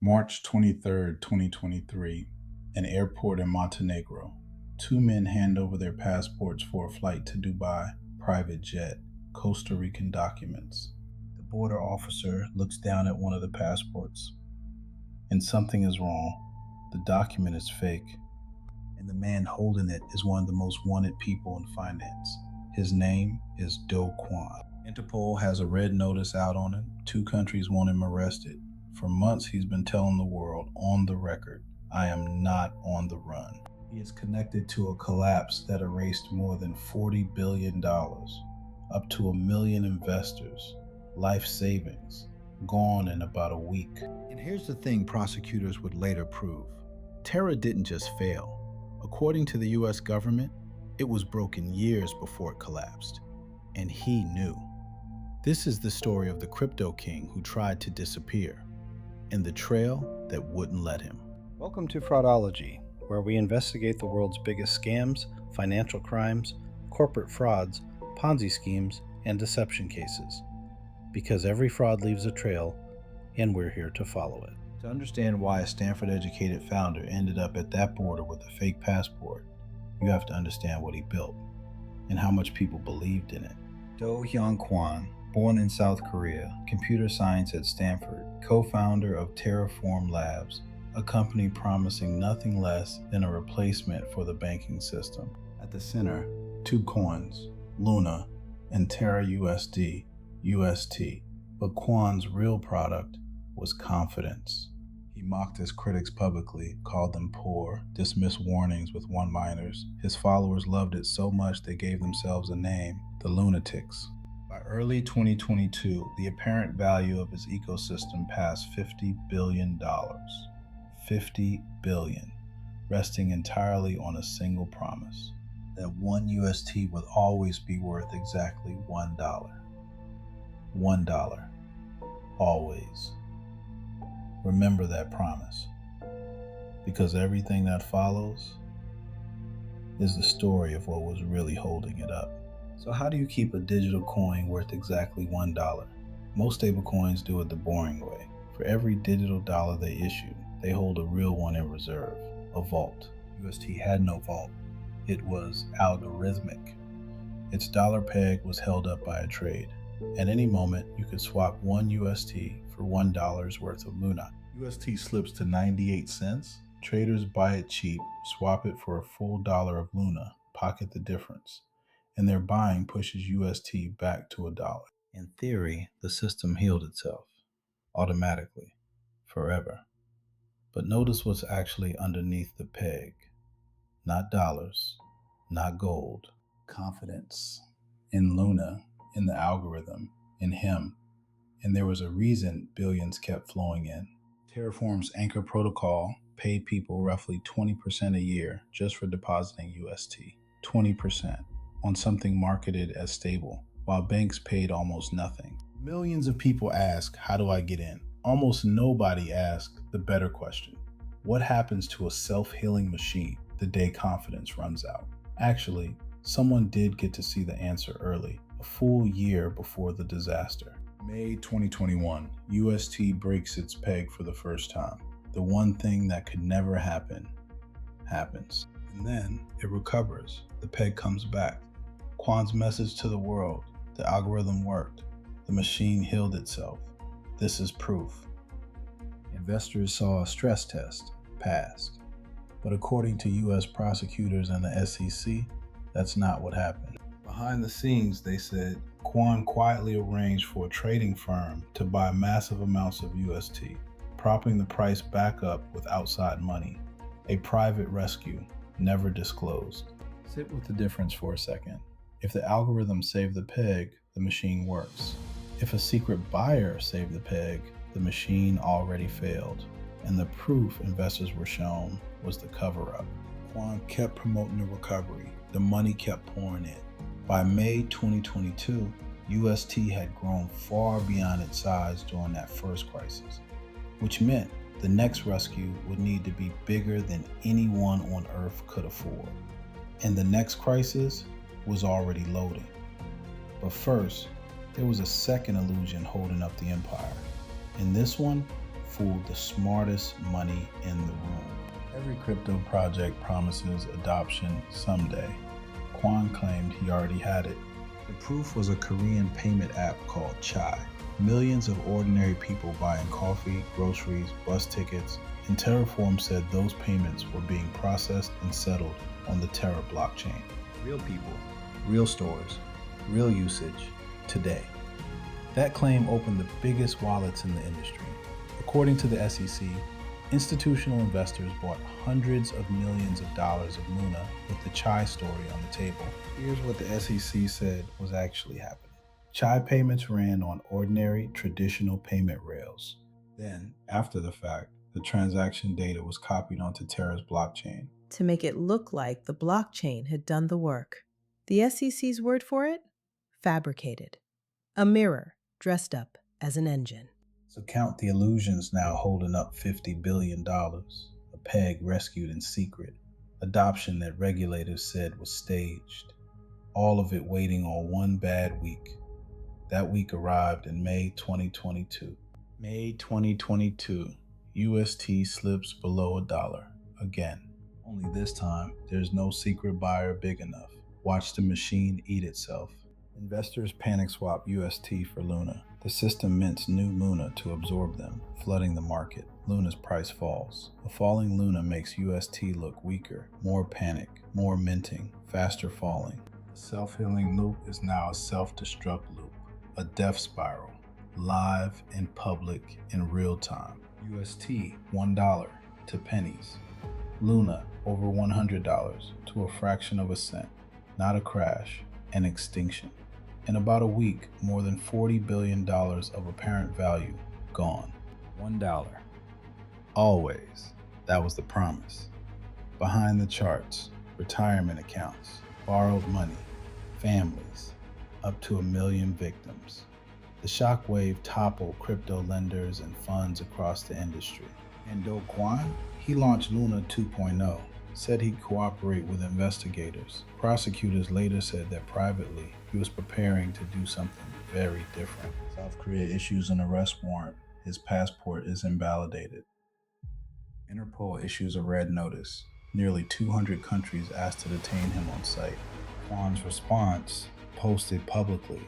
March 23rd, 2023, an airport in Montenegro. Two men hand over their passports for a flight to Dubai, private jet, Costa Rican documents. The border officer looks down at one of the passports, and something is wrong. The document is fake, and the man holding it is one of the most wanted people in finance. His name is Do Kwon. Interpol has a red notice out on him. Two countries want him arrested. For months, he's been telling the world on the record, I am not on the run. He is connected to a collapse that erased more than $40 billion, up to 1 million investors, life savings, gone in about a week. And here's the thing prosecutors would later prove. Terra didn't just fail. According to the US government, it was broken years before it collapsed. And he knew. This is the story of the crypto king who tried to disappear, and the trail that wouldn't let him. Welcome to Fraudology, where we investigate the world's biggest scams, financial crimes, corporate frauds, Ponzi schemes, and deception cases. Because every fraud leaves a trail, and we're here to follow it. To understand why a Stanford-educated founder ended up at that border with a fake passport, you have to understand what he built, and how much people believed in it. Do Kwon, born in South Korea, computer science at Stanford, co-founder of Terraform Labs, a company promising nothing less than a replacement for the banking system. At the center, two coins, Luna and TerraUSD, UST. But Kwon's real product was confidence. He mocked his critics publicly, called them poor, dismissed warnings with one-liners. His followers loved it so much they gave themselves a name, the Lunatics. By early 2022, the apparent value of his ecosystem passed $50 billion. $50 billion, resting entirely on a single promise, that one UST would always be worth exactly $1. $1. Always. Remember that promise, because everything that follows is the story of what was really holding it up. So how do you keep a digital coin worth exactly $1? Most stablecoins do it the boring way. For every digital dollar they issue, they hold a real one in reserve, a vault. UST had no vault. It was algorithmic. Its dollar peg was held up by a trade. At any moment, you could swap one UST for $1 worth of Luna. UST slips to 98 cents. Traders buy it cheap, swap it for a full dollar of Luna, pocket the difference, and their buying pushes UST back to $1. In theory, the system healed itself, automatically, forever. But notice what's actually underneath the peg. Not dollars, not gold. Confidence. In Luna, in the algorithm, in him. And there was a reason billions kept flowing in. Terraform's Anchor protocol paid people roughly 20% a year just for depositing UST. 20% on something marketed as stable, while banks paid almost nothing. Millions of people ask, how do I get in? Almost nobody asks the better question. What happens to a self-healing machine the day confidence runs out? Actually, someone did get to see the answer early, a full year before the disaster. May 2021, UST breaks its peg for the first time. The one thing that could never happen, happens. And then it recovers. The peg comes back. Kwon's message to the world, the algorithm worked. The machine healed itself. This is proof. Investors saw a stress test, passed. But according to US prosecutors and the SEC, that's not what happened. Behind the scenes, they said, Kwon quietly arranged for a trading firm to buy massive amounts of UST, propping the price back up with outside money. A private rescue, never disclosed. Sit with the difference for a second. If the algorithm saved the peg, the machine works. If a secret buyer saved the peg, the machine already failed. And the proof investors were shown was the cover-up. Kwon kept promoting the recovery. The money kept pouring in. By May 2022, UST had grown far beyond its size during that first crisis, which meant the next rescue would need to be bigger than anyone on Earth could afford. And the next crisis was already loading. But first, there was a second illusion holding up the empire. In this one, fooled the smartest money in the room. Every crypto project promises adoption someday. Kwon claimed he already had it. The proof was a Korean payment app called Chai. Millions of ordinary people buying coffee, groceries, bus tickets, and Terraform said those payments were being processed and settled on the Terra blockchain. Real people, real stores, real usage, today. That claim opened the biggest wallets in the industry. According to the SEC, institutional investors bought hundreds of millions of dollars of Luna with the Chai story on the table. Here's what the SEC said was actually happening. Chai payments ran on ordinary, traditional payment rails. Then, after the fact, the transaction data was copied onto Terra's blockchain to make it look like the blockchain had done the work. The SEC's word for it? Fabricated. A mirror dressed up as an engine. So count the illusions now holding up $50 billion, a peg rescued in secret, adoption that regulators said was staged, all of it waiting on one bad week. That week arrived in May 2022. May 2022, UST slips below $1 again. Only this time, there's no secret buyer big enough. Watch the machine eat itself. Investors panic swap UST for Luna. The system mints new Luna to absorb them, flooding the market. Luna's price falls. A falling Luna makes UST look weaker. More panic, more minting, faster falling. The self-healing loop is now a self-destruct loop, a death spiral, live in public in real time. UST, $1 to pennies. Luna, over $100 to a fraction of a cent. Not a crash, an extinction. In about a week, more than $40 billion of apparent value gone. $1. Always. That was the promise. Behind the charts, retirement accounts, borrowed money, families, up to 1 million victims. The shockwave toppled crypto lenders and funds across the industry. And Do Kwon? He launched Luna 2.0, said he'd cooperate with investigators. Prosecutors later said that privately, he was preparing to do something very different. South Korea issues an arrest warrant. His passport is invalidated. Interpol issues a red notice. Nearly 200 countries asked to detain him on site. Kwon's response, posted publicly.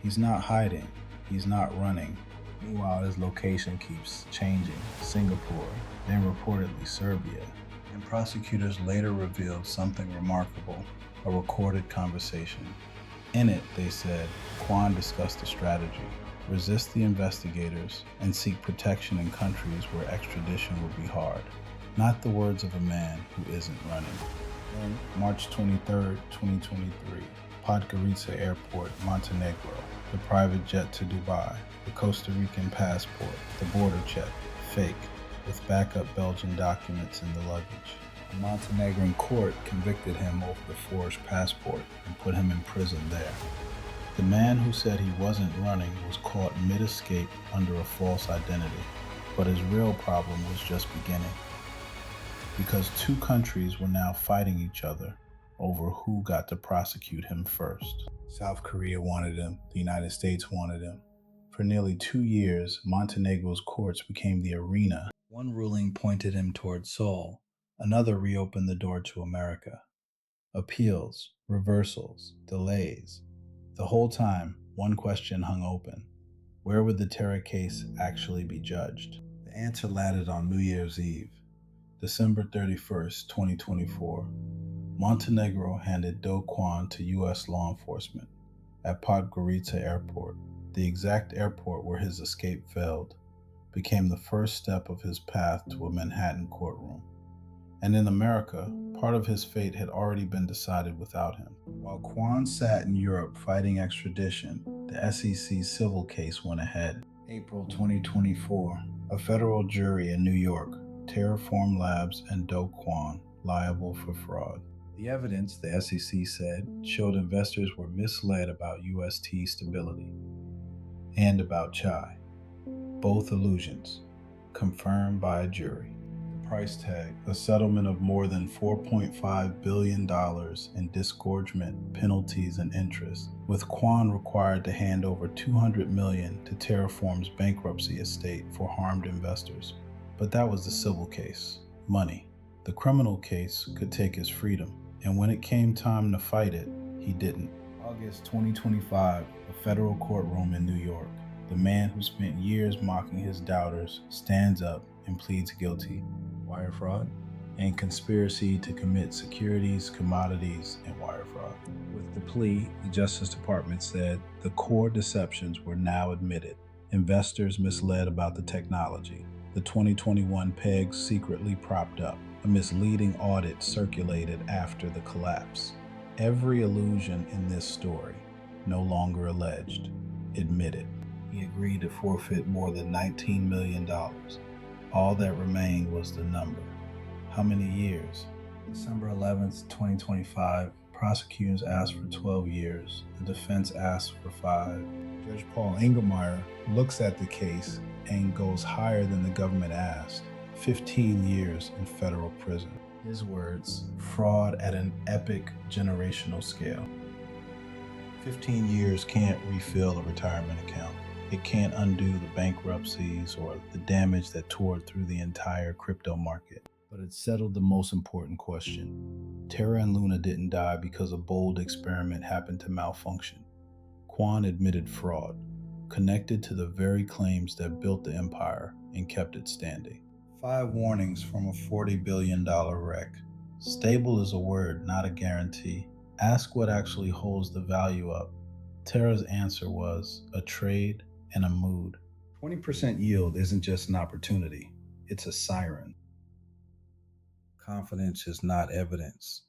He's not hiding. He's not running. Meanwhile, his location keeps changing. Singapore, then reportedly Serbia. And prosecutors later revealed something remarkable, a recorded conversation. In it, they said, Kwon discussed a strategy. Resist the investigators and seek protection in countries where extradition would be hard. Not the words of a man who isn't running. Then, March 23, 2023, Podgorica Airport, Montenegro, the private jet to Dubai, the Costa Rican passport, the border check, fake, with backup Belgian documents in the luggage. A Montenegrin court convicted him over the forged passport and put him in prison there. The man who said he wasn't running was caught mid-escape under a false identity, but his real problem was just beginning. Because two countries were now fighting each other over who got to prosecute him first. South Korea wanted him, the United States wanted him. For nearly 2 years, Montenegro's courts became the arena. One ruling pointed him toward Seoul, another reopened the door to America. Appeals, reversals, delays. The whole time, one question hung open. Where would the Terra case actually be judged? The answer landed on New Year's Eve, December 31st, 2024. Montenegro handed Do Kwon to U.S. law enforcement at Podgorica Airport. The exact airport where his escape failed became the first step of his path to a Manhattan courtroom. And in America, part of his fate had already been decided without him. While Kwon sat in Europe fighting extradition, the SEC civil case went ahead. April 2024, a federal jury in New York, Terraform Labs and Do Kwon liable for fraud. The evidence, the SEC said, showed investors were misled about UST stability and about Chai. Both illusions, confirmed by a jury. The price tag, a settlement of more than $4.5 billion in disgorgement, penalties, and interest, with Kwon required to hand over $200 million to Terraform's bankruptcy estate for harmed investors. But that was the civil case, money. The criminal case could take his freedom, and when it came time to fight it, he didn't. August 2025, a federal courtroom in New York. The man who spent years mocking his doubters stands up and pleads guilty. Wire fraud and conspiracy to commit securities, commodities, and wire fraud. With the plea, the Justice Department said the core deceptions were now admitted. Investors misled about the technology. The 2021 pegs secretly propped up. A misleading audit circulated after the collapse. Every illusion in this story, no longer alleged, admitted. He agreed to forfeit more than $19 million. All that remained was the number. How many years? December 11th, 2025, prosecutors asked for 12 years. The defense asked for 5. Judge Paul Engelmeyer looks at the case and goes higher than the government asked. 15 years in federal prison. His words, fraud at an epic generational scale. 15 years can't refill a retirement account. It can't undo the bankruptcies or the damage that tore through the entire crypto market. But it settled the most important question. Terra and Luna didn't die because a bold experiment happened to malfunction. Kwon admitted fraud, connected to the very claims that built the empire and kept it standing. 5 warnings from a $40 billion wreck. Stable is a word, not a guarantee. Ask what actually holds the value up. Terra's answer was a trade and a mood. 20% yield isn't just an opportunity, it's a siren. Confidence is not evidence.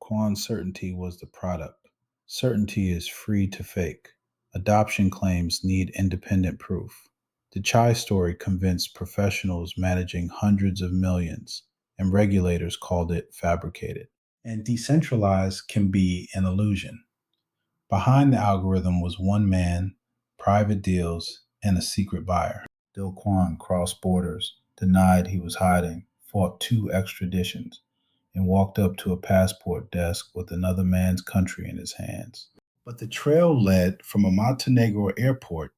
Kwon's certainty was the product. Certainty is free to fake. Adoption claims need independent proof. The Chai story convinced professionals managing hundreds of millions, and regulators called it fabricated. And decentralized can be an illusion. Behind the algorithm was one man, private deals, and a secret buyer. Do Kwon crossed borders, denied he was hiding, fought 2 extraditions, and walked up to a passport desk with another man's country in his hands. But the trail led from a Montenegro airport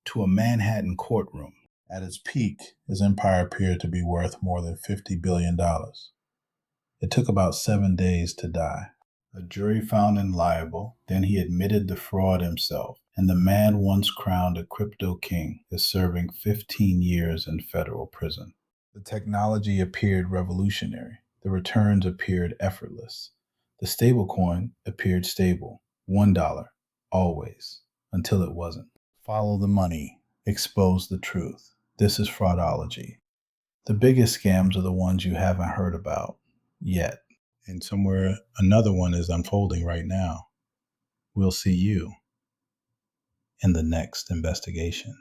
to a Manhattan courtroom. At its peak, his empire appeared to be worth more than $50 billion. It took about 7 days to die. A jury found him liable, then he admitted the fraud himself, and the man once crowned a crypto king is serving 15 years in federal prison. The technology appeared revolutionary. The returns appeared effortless. The stablecoin appeared stable. $1, always, until it wasn't. Follow the money. Expose the truth. This is Fraudology. The biggest scams are the ones you haven't heard about yet. And somewhere another one is unfolding right now. We'll see you in the next investigation.